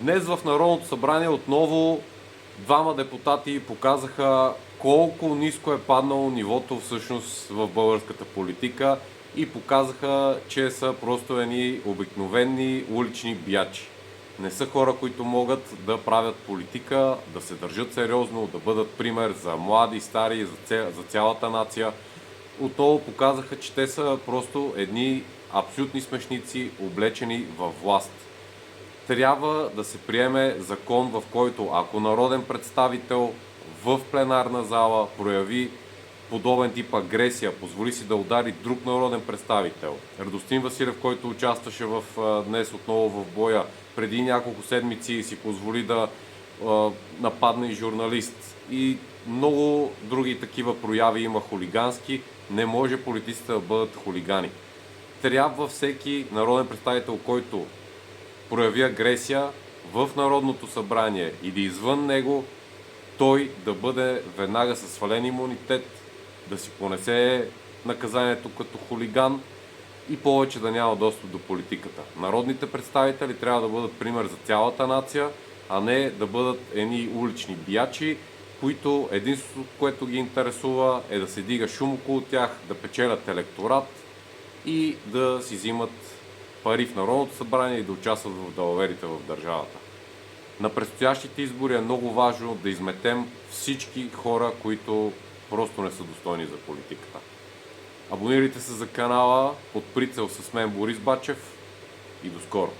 Днес в Народното събрание отново двама депутати показаха колко ниско е паднало нивото всъщност в българската политика и показаха, че са просто едни обикновени улични биячи. Не са хора, които могат да правят политика, да се държат сериозно, да бъдат пример за млади, стари, за цялата нация. Отново показаха, че те са просто едни абсолютни смешници, облечени във власт. Трябва да се приеме закон, в който ако народен представител в пленарна зала прояви подобен тип агресия, позволи си да удари друг народен представител. Радостин Василев, който участваше днес отново в боя, преди няколко седмици си позволи да нападне и журналист. И много други такива прояви има хулигански. Не може политиците да бъдат хулигани. Трябва всеки народен представител, който прояви агресия в Народното събрание или извън него, той да бъде веднага със свален имунитет, да си понесе наказанието като хулиган и повече да няма достъп до политиката. Народните представители трябва да бъдат пример за цялата нация, а не да бъдат едни улични биячи, които единството, което ги интересува, е да се дига шум около тях, да печелят електорат и да си взимат пари в Народното събрание и да участват в далаверите в държавата. На предстоящите избори е много важно да изметем всички хора, които просто не са достойни за политиката. Абонирайте се за канала под прицел с мен Борис Бачев и до скоро!